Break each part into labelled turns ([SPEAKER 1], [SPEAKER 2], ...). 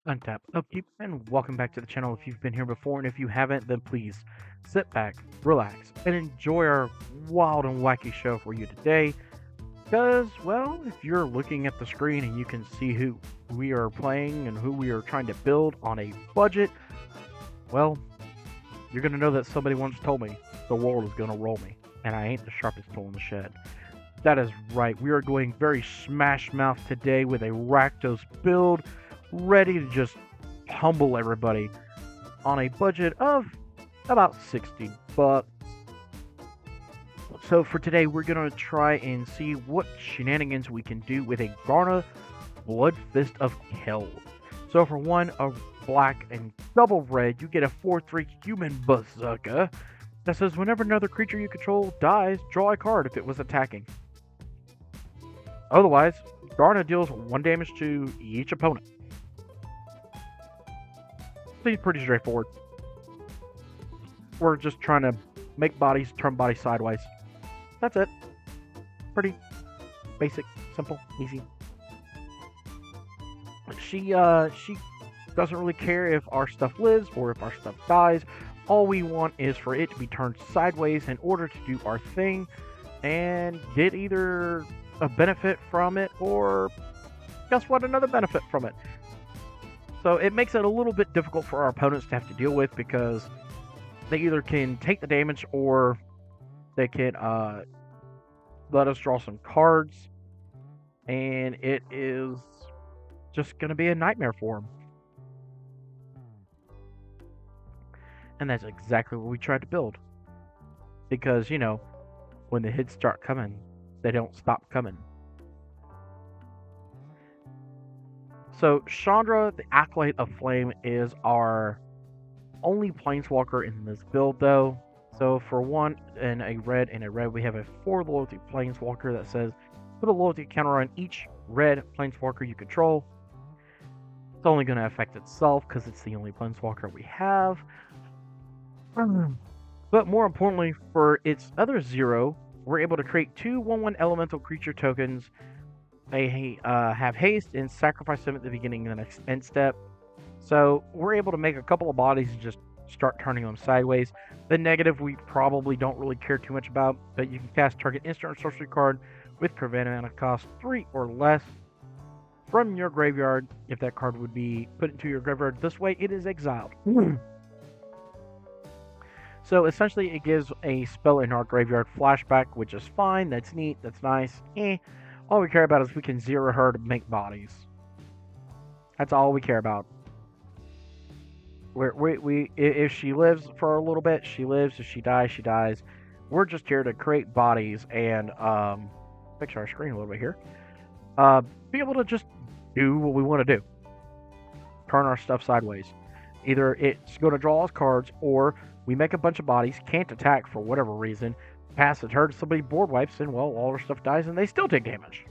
[SPEAKER 1] Untap Upkeep, and welcome back to the channel if you've been here before, and if you haven't, then please sit back, relax, and enjoy our wild and wacky show for you today. Because, well, if you're looking at the screen and you can see who we are playing and who we are trying to build on a budget, well, you're going to know that somebody once told me the world is going to roll me, and I ain't the sharpest tool in the shed. That is right, we are going very smash mouth today with a Rakdos build, ready to just humble everybody on a budget of about 60 bucks. So for today, we're going to try and see what shenanigans we can do with a Garna Bloodfist of Hell. So for one, a black and double red, you get a 4/3 human bazooka that says whenever another creature you control dies, draw a card if it was attacking. Otherwise, Garna deals 1 damage to each opponent. Seems pretty straightforward. We're just trying to make bodies turn bodies sideways. That's it. Pretty basic, simple, easy. She doesn't really care if our stuff lives or if our stuff dies. All we want is for it to be turned sideways in order to do our thing and get either a benefit from it or, guess what, another benefit from it. So it makes it a little bit difficult for our opponents to have to deal with because they either can take the damage or they can let us draw some cards, and it is just going to be a nightmare for them. And that's exactly what we tried to build. Because, you know, when the hits start coming, they don't stop coming. So Chandra, the Acolyte of Flame, is our only Planeswalker in this build, though. So for one, in a red, we have a 4 loyalty Planeswalker that says, put a loyalty counter on each red Planeswalker you control. It's only going to affect itself because it's the only Planeswalker we have. But more importantly, for its other 0, we're able to create 2 1/1 elemental creature tokens. They have haste and sacrifice them at the beginning of the next end step. So we're able to make a couple of bodies and just start turning them sideways. The negative we probably don't really care too much about, but you can cast target instant or sorcery card with prevent mana cost 3 or less from your graveyard. If that card would be put into your graveyard this way, it is exiled. So essentially it gives a spell in our graveyard flashback, which is fine, that's neat, that's nice. All we care about is we can zero her to make bodies. That's all we care about. If she lives for a little bit, she lives. If she dies, she dies. We're just here to create bodies and fix our screen a little bit here. Be able to just do what we want to do. Turn our stuff sideways. Either it's going to draw us cards, or we make a bunch of bodies, can't attack for whatever reason, pass the turn, somebody board wipes, and well, all our stuff dies, and they still take damage.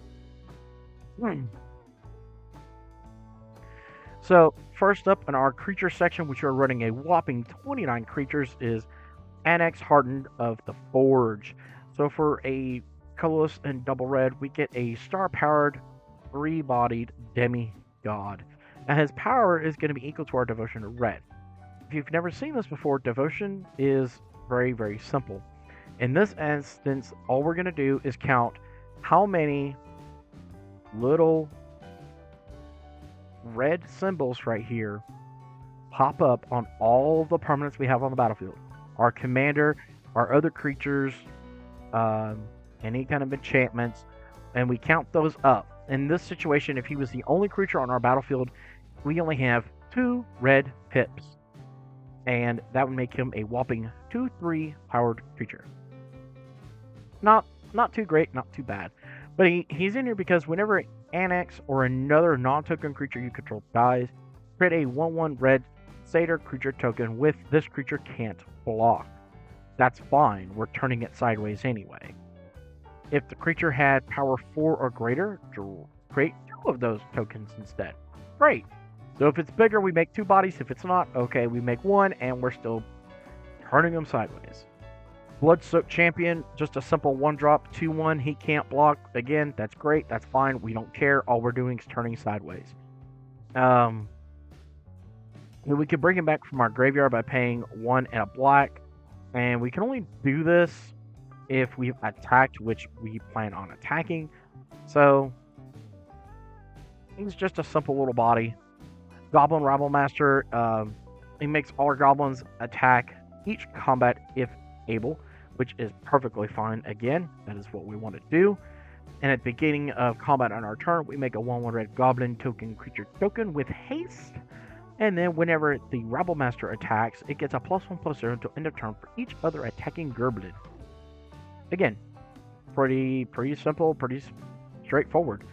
[SPEAKER 1] So, first up in our creature section, which are running a whopping 29 creatures, is Annex Hardened of the Forge. So for a colorless and double red, we get a star-powered, 3-bodied demigod. Now his power is going to be equal to our devotion to red. If you've never seen this before, devotion is very, very simple. In this instance, all we're going to do is count how many little red symbols right here pop up on all the permanents we have on the battlefield. Our commander, our other creatures, any kind of enchantments, and we count those up. In this situation, if he was the only creature on our battlefield, we only have 2 red pips, and that would make him a whopping 2/3 powered creature. Not too great, not too bad. But he's in here because whenever Annex or another non-token creature you control dies, create a 1/1 red satyr creature token with this creature can't block. That's fine, we're turning it sideways anyway. If the creature had power 4 or greater, create 2 of those tokens instead. Great. So if it's bigger, we make 2 bodies. If it's not, okay, we make 1, and we're still turning them sideways. Blood-Soaked Champion, just a simple 1-drop, 2/1, he can't block. Again, that's great, that's fine, we don't care, all we're doing is turning sideways. And we can bring him back from our graveyard by paying 1 and a black. And we can only do this if we've attacked, which we plan on attacking. So he's just a simple little body. Goblin Rabble Master. He makes all our goblins attack each combat if able, which is perfectly fine. Again, that is what we want to do. And at the beginning of combat on our turn, we make a 1/1 red goblin token creature token with haste. And then whenever the Rabble Master attacks, it gets a +1/+0 until end of turn for each other attacking Gerblin. Again, pretty simple, pretty straightforward.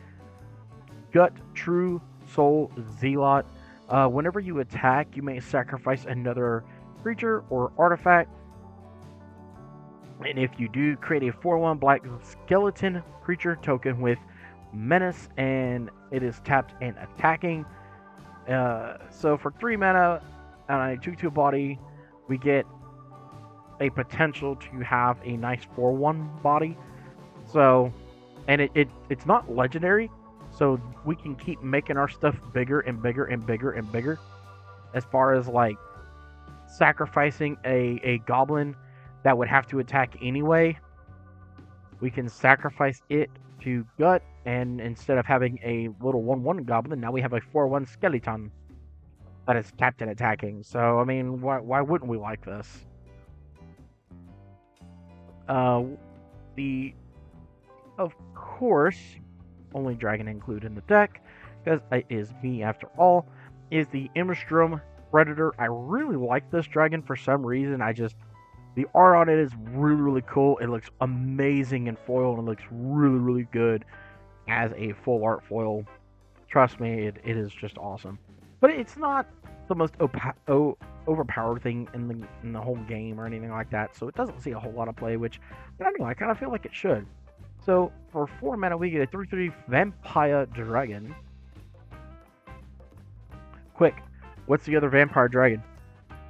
[SPEAKER 1] Gut True Soul Zealot. Whenever you attack, you may sacrifice another creature or artifact. And if you do, create a 4/1 black skeleton creature token with menace, and it is tapped and attacking. So for 3 mana on a 2/2 body, we get a potential to have a nice 4/1 body. So, and it's not legendary, so we can keep making our stuff bigger and bigger and bigger and bigger. As far as like sacrificing a goblin that would have to attack anyway, we can sacrifice it to gut, and instead of having a little 1/1 goblin, now we have a 4/1 skeleton that is tapped and attacking. So I mean, why wouldn't we like this? Of course, only dragon included in the deck, because it is me after all, is the Immerstrom Predator. I really like this dragon for some reason. The art on it is really cool. It looks amazing in foil, and it looks really good as a full art foil. Trust me, it is just awesome. But it's not the most overpowered thing in the whole game or anything like that, so it doesn't see a whole lot of play, which I don't know, I kind of feel like it should. So for 4 mana, we get a 3/3 Vampire Dragon. Quick, what's the other Vampire Dragon?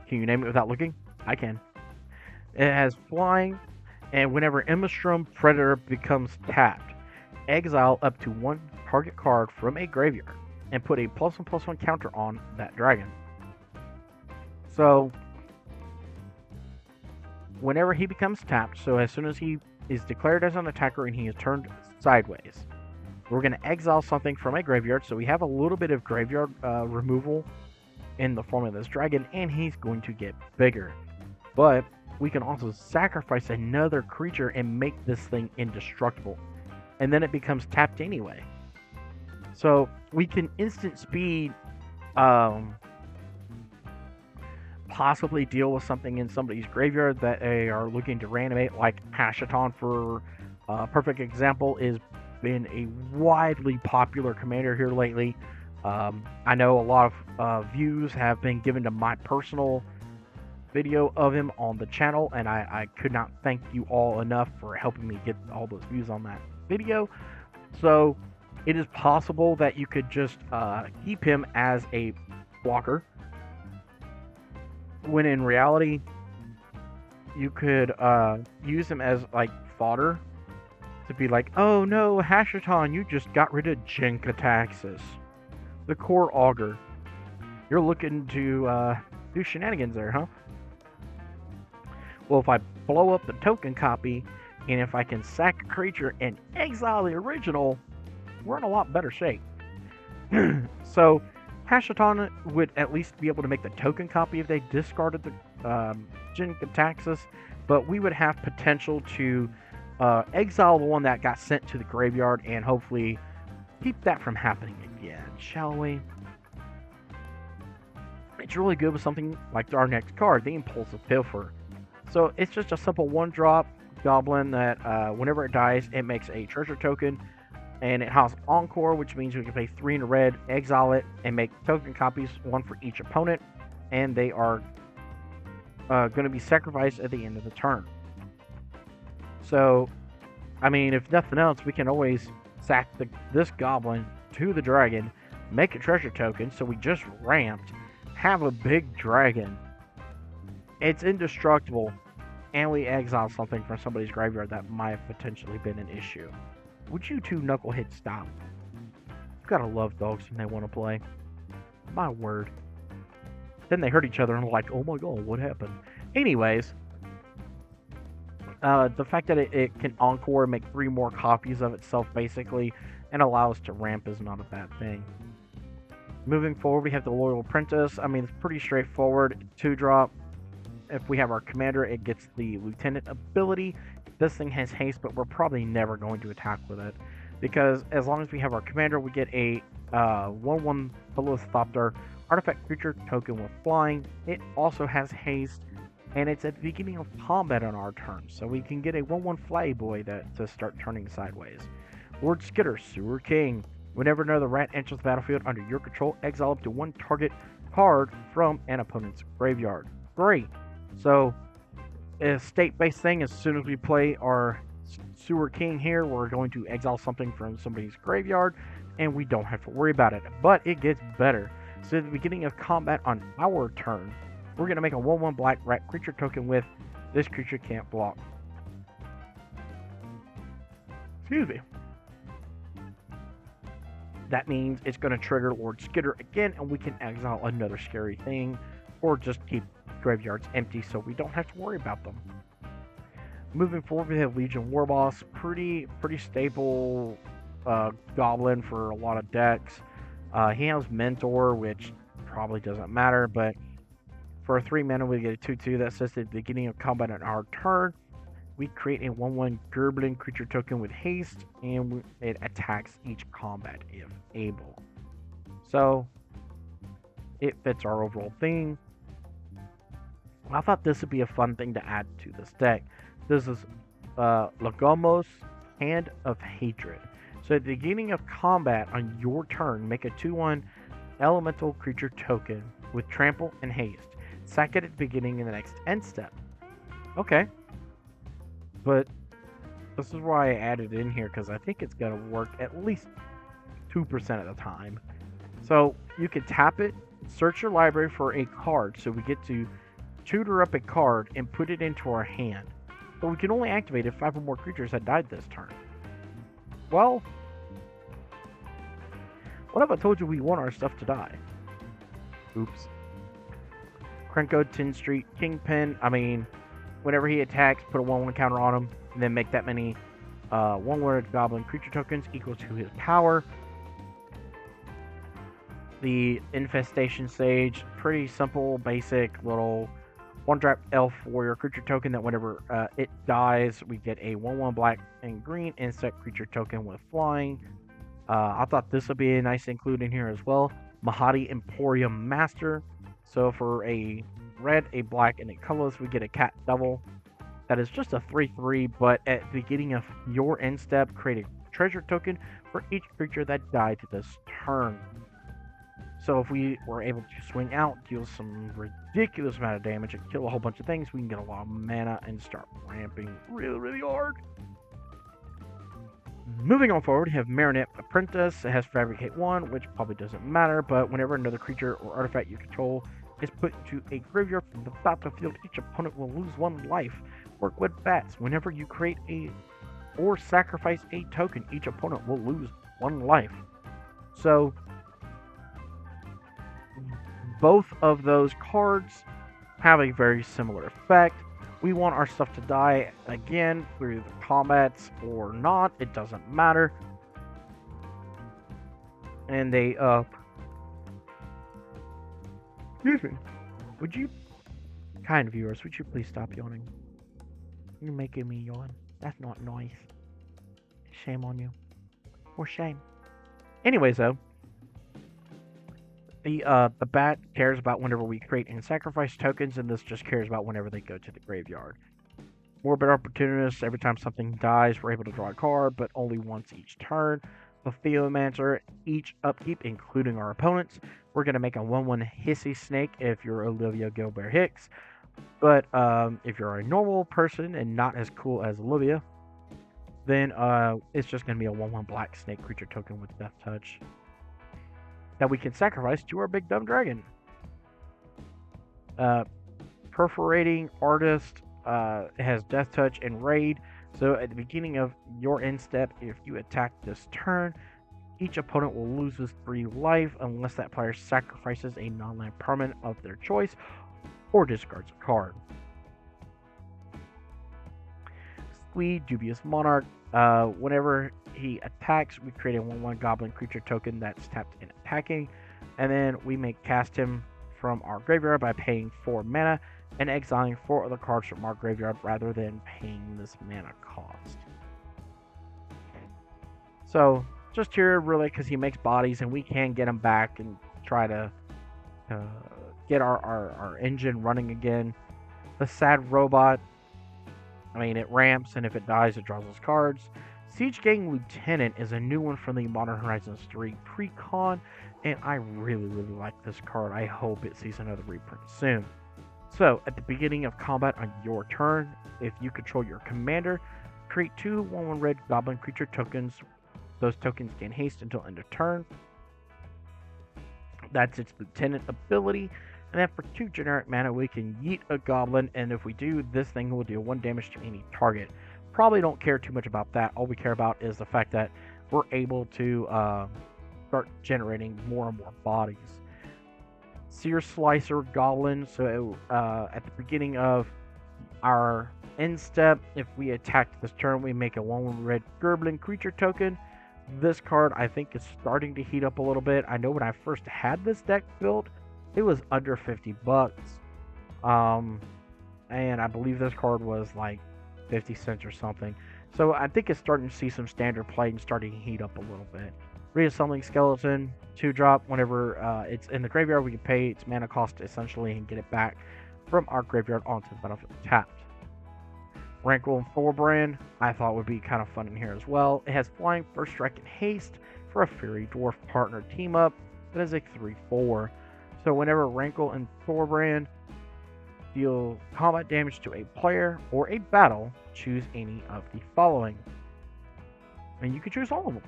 [SPEAKER 1] Can you name it without looking? I can. It has flying, and whenever Immerstrom Predator becomes tapped, exile up to 1 target card from a graveyard and put a +1/+1 counter on that dragon. So whenever he becomes tapped, so as soon as he is declared as an attacker and he is turned sideways, we're going to exile something from a graveyard, so we have a little bit of graveyard removal in the form of this dragon, and he's going to get bigger. But we can also sacrifice another creature and make this thing indestructible, and then it becomes tapped anyway. So we can instant speed possibly deal with something in somebody's graveyard that they are looking to reanimate, like Hashaton for perfect example, is been a widely popular commander here lately. I know a lot of views have been given to my personal video of him on the channel, and I could not thank you all enough for helping me get all those views on that video. So it is possible that you could just keep him as a blocker, when in reality you could use him as like fodder to be like, oh no, Hashaton, you just got rid of Jinkataxis, the core augur. You're looking to do shenanigans there, huh? Well, if I blow up the token copy, and if I can sack a creature and exile the original, we're in a lot better shape. So Hashaton would at least be able to make the token copy if they discarded the Jinkataxis, but we would have potential to exile the one that got sent to the graveyard and hopefully keep that from happening again, shall we? It's really good with something like our next card, the Impulsive Pilfer. So it's just a simple 1-drop goblin that whenever it dies, it makes a treasure token, and it has Encore, which means we can pay 3 in a red, exile it, and make token copies, 1 for each opponent, and they are going to be sacrificed at the end of the turn. So, I mean, if nothing else, we can always sack this goblin to the dragon, make a treasure token, so we just ramped, have a big dragon. It's indestructible, and we exile something from somebody's graveyard that might have potentially been an issue. Would you two knuckleheads stop? You gotta love dogs when they want to play. My word. Then they hurt each other and like, oh my god, what happened? Anyways, the fact that it can encore and make 3 more copies of itself basically and allow us to ramp is not a bad thing. Moving forward, we have the Loyal Apprentice. I mean, it's pretty straightforward. 2-drop. If we have our commander, it gets the lieutenant ability. This thing has haste, but we're probably never going to attack with it, because as long as we have our commander, we get a 1/1 Philosopter artifact creature token with flying. It also has haste, and it's at the beginning of combat on our turn, so we can get a 1/1 Fly Boy to start turning sideways. Lord Skitter, Sewer King. Whenever another rat enters the battlefield under your control, exile up to 1 target card from an opponent's graveyard. Great. So, a state-based thing, as soon as we play our Sewer King here, we're going to exile something from somebody's graveyard, and we don't have to worry about it. But it gets better. So at the beginning of combat on our turn, we're going to make a 1/1 black rat creature token with this creature can't block. Excuse me. That means it's going to trigger Lord Skitter again, and we can exile another scary thing, or just keep graveyards empty so we don't have to worry about them. Moving forward, we have Legion Warboss, pretty stable goblin for a lot of decks. He has Mentor, which probably doesn't matter, but for a 3 mana, we get a 2/2 that says at the beginning of combat on our turn, we create a 1/1 Gerblin creature token with haste, and it attacks each combat if able. So, it fits our overall theme. I thought this would be a fun thing to add to this deck. This is Lagomos, Hand of Hatred. So at the beginning of combat on your turn, make a 2/1 elemental creature token with trample and haste. Sack it at the beginning in the next end step. Okay. But this is why I added it in here, because I think it's going to work at least 2% of the time. So you can tap it, search your library for a card, so we get to tutor up a card and put it into our hand. But we can only activate if 5 or more creatures had died this turn. Well, what if I told you we want our stuff to die? Oops. Krenko, 10 Street, Kingpin. I mean, whenever he attacks, put a 1/1 counter on him, and then make that many 1/1 goblin creature tokens equal to his power. The Infestation Sage, pretty simple, basic little 1-drop elf warrior creature token that whenever it dies, we get a 1/1 black and green insect creature token with flying. I thought this would be a nice include in here as well. Mahadi Emporium Master. So for a red, a black, and a colorless, we get a cat double. That is just a 3/3, but at the beginning of your end step, create a treasure token for each creature that died this turn. So if we were able to swing out, deal some ridiculous amount of damage, and kill a whole bunch of things, we can get a lot of mana and start ramping really hard. Moving on forward, we have Marinette Apprentice. It has Fabricate 1, which probably doesn't matter, but whenever another creature or artifact you control is put into a graveyard from the battlefield, each opponent will lose 1 life. Work with bats. Whenever you create or sacrifice a token, each opponent will lose 1 life. So both of those cards have a very similar effect. We want our stuff to die again through the combats or not, it doesn't matter. And they excuse me. Would you, kind viewers, would you please stop yawning? You're making me yawn. That's not nice. Shame on you. For shame. Anyways though, the bat cares about whenever we create and sacrifice tokens, and this just cares about whenever they go to the graveyard. Morbid Opportunist, every time something dies, we're able to draw a card, but only once each turn. The Theomancer, each upkeep, including our opponents. We're going to make a 1/1 Hissy Snake if you're Olivia Gilbert Hicks. But if you're a normal person and not as cool as Olivia, then it's just going to be a 1/1 Black Snake creature token with Death Touch that we can sacrifice to our big dumb dragon. Perforating Artist has Death Touch and Raid. So at the beginning of your end step, if you attack this turn, Each opponent will lose his 3 life unless that player sacrifices a non-land permanent of their choice or discards a card. Squee, Dubious Monarch. Whenever he attacks, we create a 1/1 goblin creature token that's tapped and attacking, and then we may cast him from our graveyard by paying 4 mana and exiling 4 other cards from our graveyard rather than paying this mana cost. So, just here really because he makes bodies and we can get him back and try to get our engine running again. The Sad Robot, I mean, it ramps, and if it dies, it draws us cards. Siege Gang Lieutenant is a new one from the Modern Horizons 3 pre-con, and I really like this card. I hope it sees another reprint soon. So, at the beginning of combat on your turn, if you control your commander, create 2 1/1 red goblin creature tokens. Those tokens gain haste until end of turn. That's its lieutenant ability. And then for 2 generic mana, we can yeet a goblin, and if we do, this thing will deal 1 damage to any target. Probably don't care too much about that. All we care about is the fact that we're able to start generating more and more bodies. Sear Slicer Goblin. So at the beginning of our end step, if we attack this turn, we make a 1/1 red Gerblin creature token. This card, I think, is starting to heat up a little bit. I know when I first had this deck built, it was under $50. And I believe this card was like 50 cents or something. So I think it's starting to see some standard play and starting to heat up a little bit. Reassembling Skeleton, 2-drop. Whenever it's in the graveyard, we can pay its mana cost essentially and get it back from our graveyard onto the battlefield tapped. Rankle and Thorbrand, I thought would be kind of fun in here as well. It has Flying, First Strike, and Haste for a Fairy Dwarf partner team up. That is a 3/4. So whenever Rankle and Thorbrand deal combat damage to a player or a battle, choose any of the following. And you can choose all of them.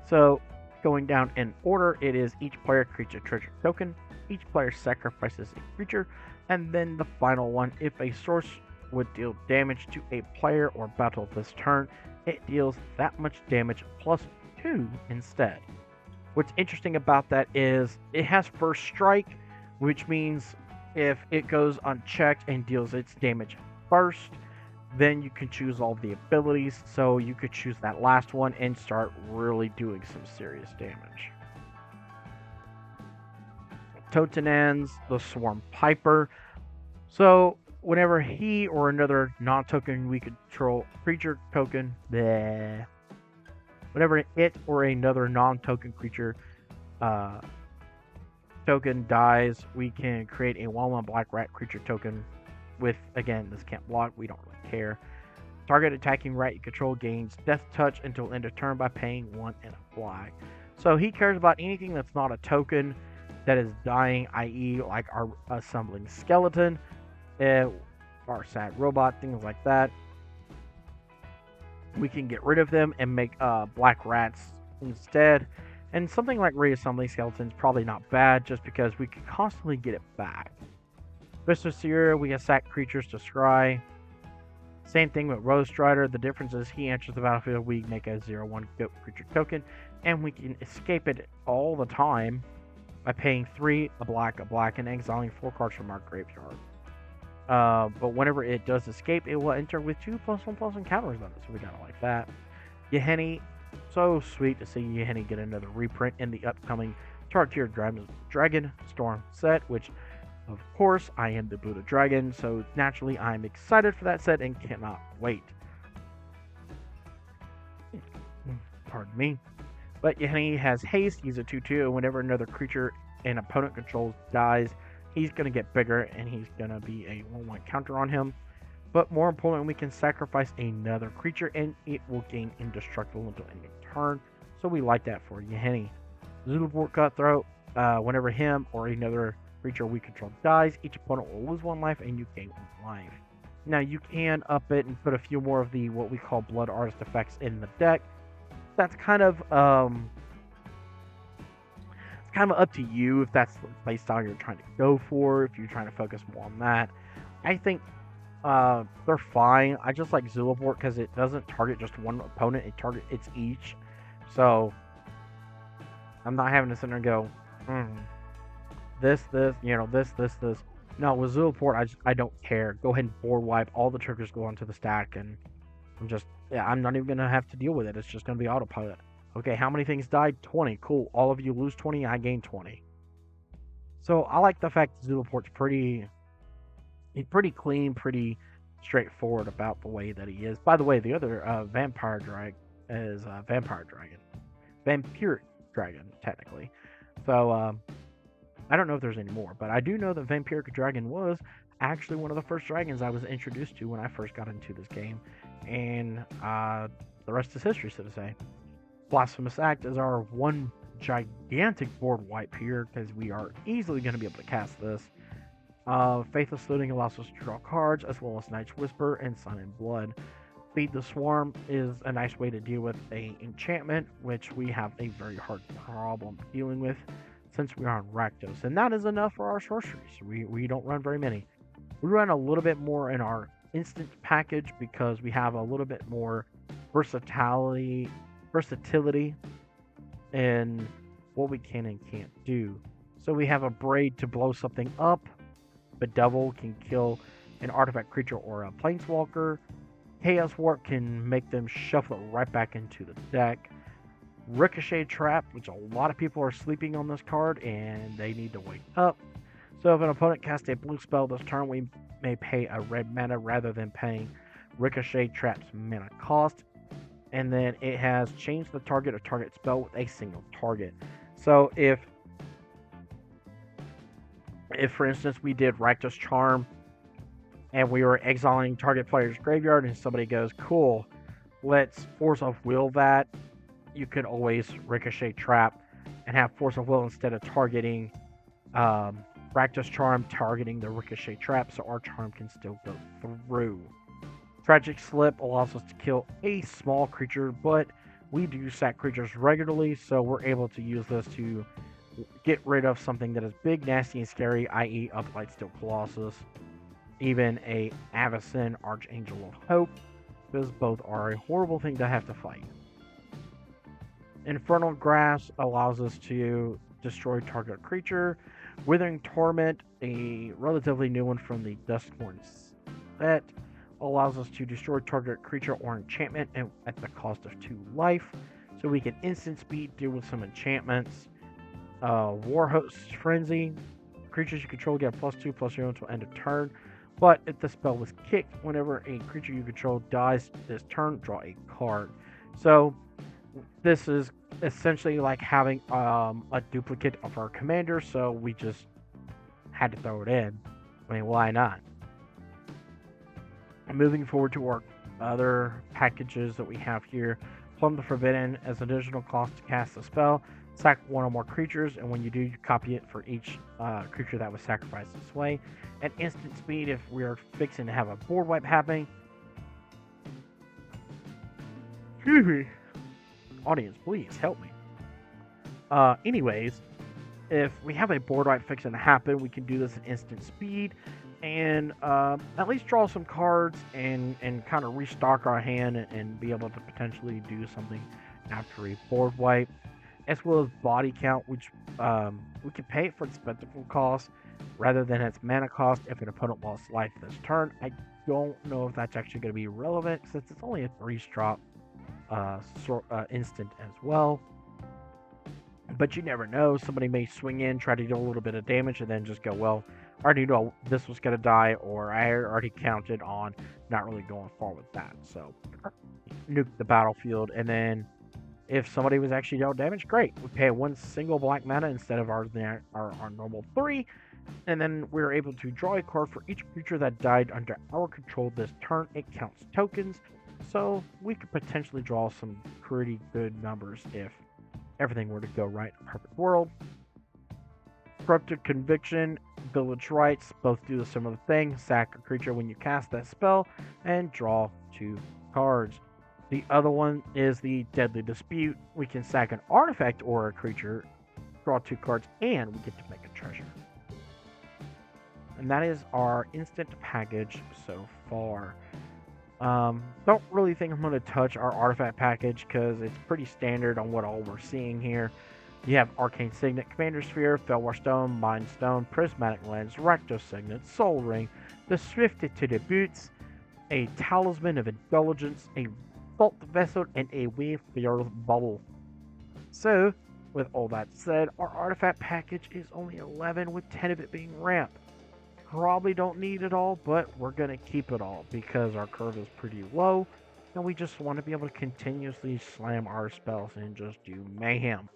[SPEAKER 1] So going down in order, it is each player creates a treasure token, each player sacrifices a creature, and then the final one, if a source would deal damage to a player or battle this turn, it deals that much damage plus 2 instead. What's interesting about that is it has First Strike, which means if it goes unchecked and deals its damage first, then you can choose all the abilities. So you could choose that last one and start really doing some serious damage. Totenan's the Swarm Piper. So whenever he or another non-token we control creature token, whenever it or another non-token creature token dies, we can create a 1/1 black rat creature token with, again, this can't block, we don't really care. Target attacking rat you control gains Death Touch until end of turn by paying 1 and a black. So he cares about anything that's not a token that is dying, i.e. like our assembling skeleton, our sad robot, things like that. We can get rid of them and make black rats instead. And something like reassembling skeletons probably not bad, just because we can constantly get it back. Mr. Seer, we can sack creatures to scry. Same thing with Rose Strider. The difference is he enters the battlefield, we make a 0/1 goat creature token, and we can escape it all the time by paying 3, a black, and exiling 4 cards from our graveyard. But whenever it does escape, it will enter with 2+1/+1 counters on it, so we gotta like that. Yahenni, so sweet to see Yahenni get another reprint in the upcoming Tarkir Dragon Storm set, which, of course, I am the Buddha Dragon, so naturally I'm excited for that set and cannot wait. Pardon me. But Yahenni has haste, he's a 2/2, and whenever another creature an opponent controls dies, he's going to get bigger and he's going to be a 1/1 counter on him. But more importantly, we can sacrifice another creature and it will gain indestructible until end of turn. So we like that for Yahenni. Zulaport Cutthroat, whenever him or another creature we control dies, each opponent will lose 1 life and you gain 1 life. Now you can up it and put a few more of the what we call blood artist effects in the deck. That's kind of it's kind of up to you if that's the playstyle you're trying to go for, if you're trying to focus more on that. I think they're fine. I just like Zulaport because it doesn't target just one opponent, it's each. So I'm not having to sit there and go, this, this. No, with Zulaport, I don't care. Go ahead and board wipe. All the triggers go onto the stack, and I'm not even gonna have to deal with it. It's just gonna be autopilot. Okay, how many things died? 20. Cool. All of you lose 20. I gain 20. So I like the fact that Zulaport's pretty clean, pretty straightforward about the way that he is. By the way, the other vampire dragon is vampiric dragon technically. So I don't know if there's any more, but I do know that vampiric dragon was actually one of the first dragons I was introduced to when I first got into this game, and the rest is history, so to say. Blasphemous Act is our one gigantic board wipe here because we are easily going to be able to cast this. Faithless Looting allows us to draw cards, as well as Night's Whisper and Sun and Blood. Feed the Swarm is a nice way to deal with a enchantment, which we have a very hard problem dealing with since we are on Rakdos. And that is enough for our sorceries. We don't run very many. We run a little bit more in our instant package because we have a little bit more versatility in what we can and can't do. So we have a Braid to blow something up. Bedevil can kill an artifact creature or a planeswalker. Chaos Warp can make them shuffle it right back into the deck. Ricochet Trap, which a lot of people are sleeping on this card and they need to wake up. So if an opponent casts a blue spell this turn, we may pay a red mana rather than paying Ricochet Trap's mana cost. And then it has changed the target of target spell with a single target. So if for instance we did Rakdos Charm and we were exiling target player's graveyard and somebody goes, cool, let's Force of Will that, you could always Ricochet Trap and have Force of Will instead of targeting Rakdos Charm, targeting the Ricochet Trap, so our charm can still go through. Tragic Slip allows us to kill a small creature, but we do sack creatures regularly, so we're able to use this to get rid of something that is big, nasty, and scary, i.e. a Blightsteel Colossus, even a Avacyn Archangel of Hope, because both are a horrible thing to have to fight. Infernal Grasp allows us to destroy target creature. Withering Torment, a relatively new one from the Duskborn set, allows us to destroy target creature or enchantment at the cost of 2 life. So we can instant speed deal with some enchantments. Warhost's Frenzy. Creatures you control get a +2/+0 until end of turn. But if the spell was kicked, whenever a creature you control dies this turn, draw a card. So this is essentially like having a duplicate of our commander, so we just had to throw it in. I mean, why not? Moving forward to our other packages that we have here. Plumb the Forbidden, as an additional cost to cast a spell, sack one or more creatures, and when you do, you copy it for each creature that was sacrificed this way. At instant speed, if we're fixing to have a board wipe happening. Excuse me. Audience, please help me. Anyways, if we have a board wipe fixing to happen, we can do this at instant speed and at least draw some cards and kind of restock our hand and be able to potentially do something after a board wipe, as well as body count, which we can pay it for its spectacle cost rather than its mana cost if an opponent lost life this turn. I don't know if that's actually going to be relevant since it's only a 3-drop instant as well. But you never know. Somebody may swing in, try to do a little bit of damage, and then just go, well, I already know this was going to die, or I already counted on not really going far with that. So, nuke the battlefield, and then if somebody was actually dealt damage, great. We pay 1 single black mana instead of our normal 3, and then we're able to draw a card for each creature that died under our control this turn. It counts tokens, so we could potentially draw some pretty good numbers if everything were to go right in a perfect world. Corrupted Conviction, Village Rites, both do the similar thing. Sack a creature when you cast that spell and draw 2 cards. The other one is the Deadly Dispute. We can sack an artifact or a creature, draw 2 cards, and we get to make a treasure. And that is our instant package so far. Don't really think I'm going to touch our artifact package because it's pretty standard on what all we're seeing here. You have Arcane Signet, Commander Sphere, Felwar Stone, Mind Stone, Prismatic Lens, Rakdos Signet, Soul Ring, the Swifted to the Boots, a Talisman of Indulgence, a Vault Vessel, and a Wayfarer's Bubble. So, with all that said, our artifact package is only 11 with 10 of it being ramp. Probably don't need it all, but we're going to keep it all because our curve is pretty low and we just want to be able to continuously slam our spells and just do mayhem.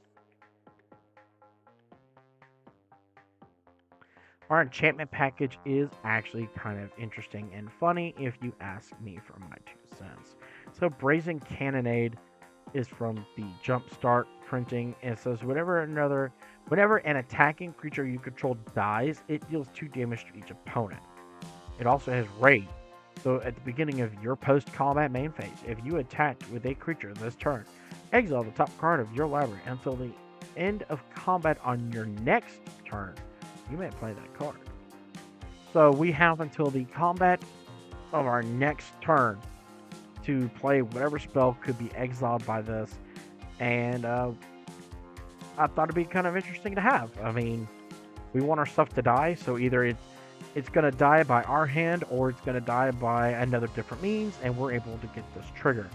[SPEAKER 1] Our enchantment package is actually kind of interesting and funny if you ask me for my 2 cents. So Brazen Cannonade is from the Jumpstart printing, and it says whenever an attacking creature you control dies, it deals 2 damage to each opponent. It also has raid. So at the beginning of your post-combat main phase, if you attack with a creature this turn, exile the top card of your library until the end of combat on your next turn. You may play that card. So we have until the combat of our next turn to play whatever spell could be exiled by this, and I thought it'd be kind of interesting to have. I mean, we want our stuff to die, so either it's going to die by our hand or it's going to die by another different means, and we're able to get this trigger.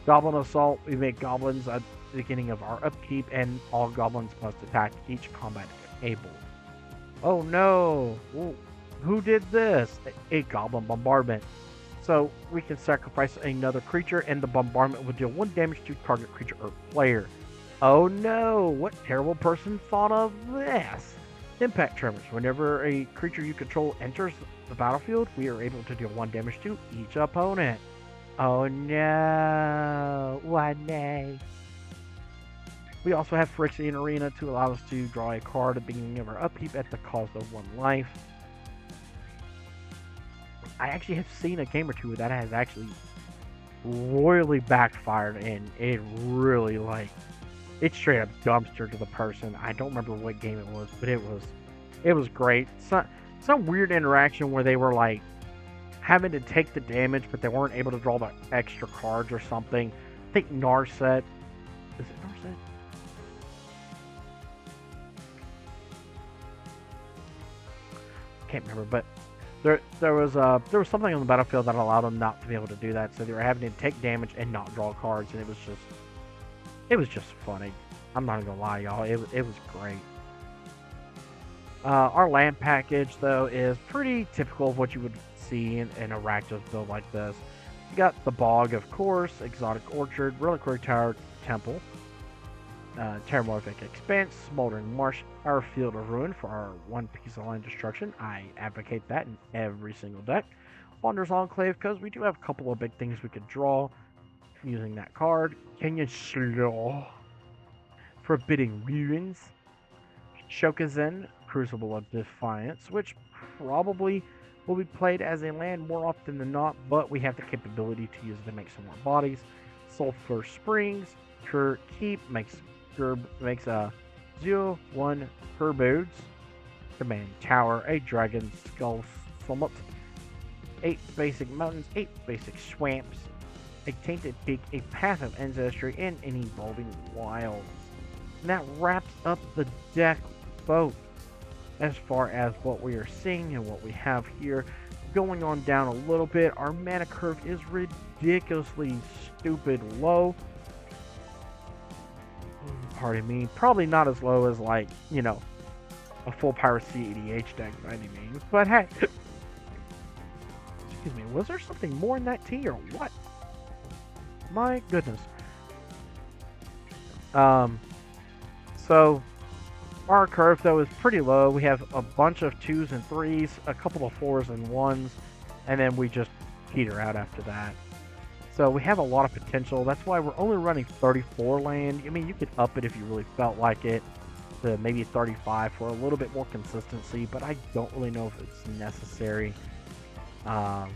[SPEAKER 1] Goblin Assault, we make goblins at the beginning of our upkeep, and all goblins must attack each combat if able. Oh no! Who did this? A goblin bombardment. So we can sacrifice another creature, and the bombardment will deal 1 damage to target creature or player. Oh no! What terrible person thought of this? Impact Tremors. Whenever a creature you control enters the battlefield, we are able to deal 1 damage to each opponent. Oh no! Why nay? We also have Phyrexian Arena to allow us to draw a card at the beginning of our upkeep at the cost of 1 life. I actually have seen a game or two where that has actually royally backfired, and it really, it straight up dumpster to the person. I don't remember what game it was, but it was great. Some weird interaction where they were having to take the damage, but they weren't able to draw the extra cards or something. I think Narset. Is it Narset? Can't remember, but there was something on the battlefield that allowed them not to be able to do that, so they were having to take damage and not draw cards, and it was just funny. I'm not gonna lie, y'all. It was great. Our land package, though, is pretty typical of what you would see in a Rakdos build like this. You got the Bog, of course, Exotic Orchard, Reliquary Tower, Temple, Terramorphic Expanse, Smoldering Marsh, our Field of Ruin for our 1 piece of land destruction. I advocate that in every single deck. Wanderer's Enclave, because we do have a couple of big things we could draw using that card. Kenyan Slaw, Forbidding Ruins, Shokazen, Crucible of Defiance, which probably will be played as a land more often than not, but we have the capability to use it to make some more bodies. Sulphur Springs, Kur Keep makes a 0/1 Herbodes, Command Tower, a Dragon Skull Summit, 8 basic mountains, 8 basic swamps, a Tainted Peak, a Path of Ancestry, and an Evolving Wilds. And that wraps up the deck, folks, as far as what we are seeing and what we have here. Going on down a little bit, our mana curve is ridiculously stupid low. Pardon me, probably not as low as a full Piracy EDH deck by any means, but hey. Excuse me, was there something more in that tea or what? My goodness. So our curve, though, is pretty low. We have a bunch of 2s and 3s, a couple of 4s and 1s, and then we just peter out after that. So we have a lot of potential. That's why we're only running 34 land. I mean, you could up it if you really felt like it to maybe 35 for a little bit more consistency, but I don't really know if it's necessary. That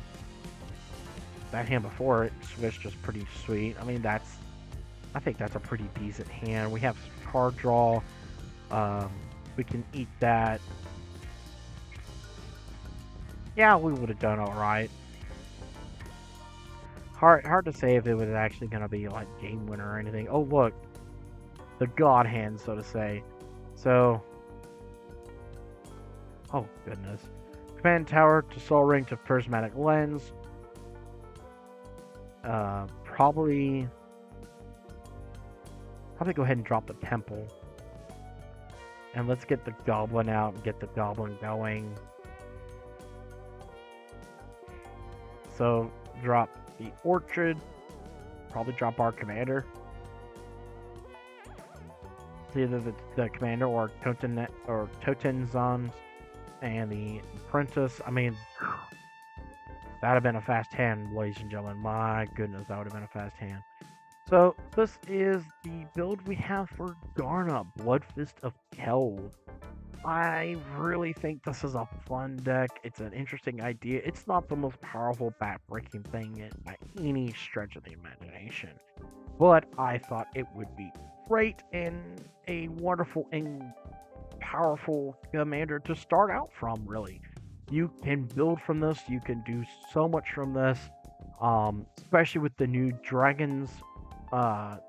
[SPEAKER 1] hand before it switched was pretty sweet. I mean, I think that's a pretty decent hand. We have some card draw. We can eat that. Yeah, we would have done all right. hard to say if it was actually gonna be like game winner or anything. Oh look, the god hand, so to say. So, oh goodness. Command tower to soul ring to prismatic lens. Probably go ahead and drop the temple. And let's get the goblin out and get the goblin going. So drop the orchard. Probably drop our commander. It's either the commander or Totenzons and the apprentice. I mean, that'd have been a fast hand, ladies and gentlemen. My goodness, that would have been a fast hand. So this is the build we have for Garna, Bloodfist of Keld. I really think this is a fun deck. It's an interesting idea. It's not the most powerful back-breaking thing by any stretch of the imagination, but I thought it would be great and a wonderful and powerful commander to start out from, really. You can build from this. You can do so much from this, especially with the new dragons, the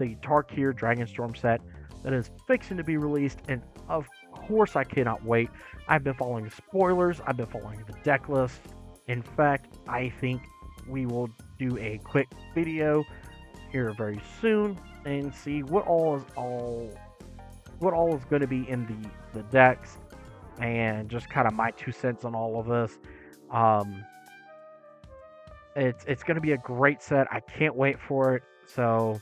[SPEAKER 1] Tarkir Dragonstorm set that is fixing to be released, and of course I cannot wait. I've been following the spoilers, I've been following the deck list. In fact, I think we will do a quick video here very soon and see what all is going to be in the decks, and just kind of my 2 cents on all of this. It's going to be a great set. I can't wait for it. So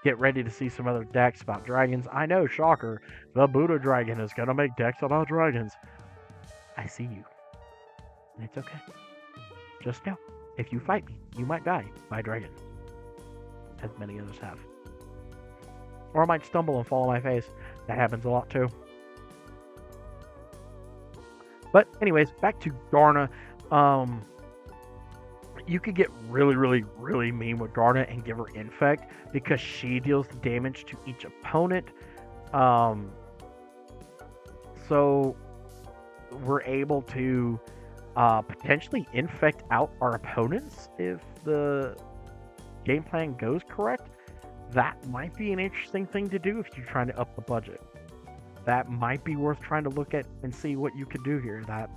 [SPEAKER 1] get ready to see some other decks about dragons. I know, shocker, the Buddha Dragon is going to make decks about dragons. I see you. And it's okay. Just know, if you fight me, you might die by dragon. As many others have. Or I might stumble and fall on my face. That happens a lot too. But anyways, back to Garna. You could get really mean with Garna and give her infect because she deals the damage to each opponent. So we're able to potentially infect out our opponents if the game plan goes correct. That might be an interesting thing to do if you're trying to up the budget. That might be worth trying to look at and see what you could do here. That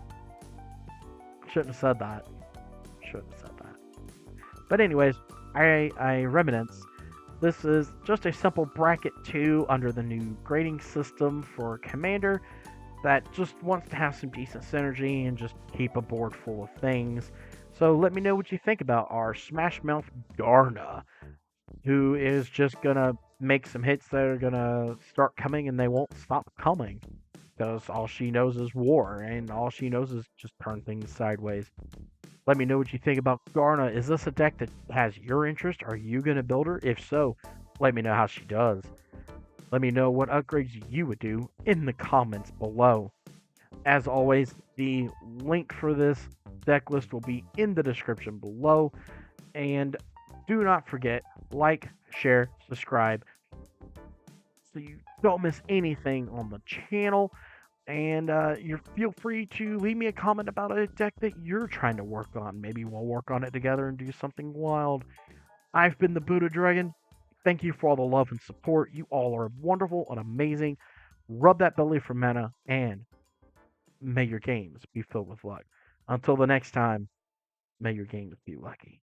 [SPEAKER 1] shouldn't have said that. But anyways, I reminisce. This is just a simple bracket 2 under the new grading system for Commander that just wants to have some decent synergy and just keep a board full of things. So let me know what you think about our Smash Mouth Garna, who is just gonna make some hits that are gonna start coming and they won't stop coming. Because all she knows is war, and all she knows is just turn things sideways. Let me know what you think about Garna. Is this a deck that has your interest? Are you going to build her? If so, let me know how she does. Let me know what upgrades you would do in the comments below. As always, the link for this deck list will be in the description below. And do not forget, like, share, subscribe, so you don't miss anything on the channel. And you feel free to leave me a comment about a deck that you're trying to work on. Maybe we'll work on it together and do something wild. I've been the Buddha Dragon. Thank you for all the love and support. You all are wonderful and amazing. Rub that belly for mana, and may your games be filled with luck. Until the next time, may your games be lucky.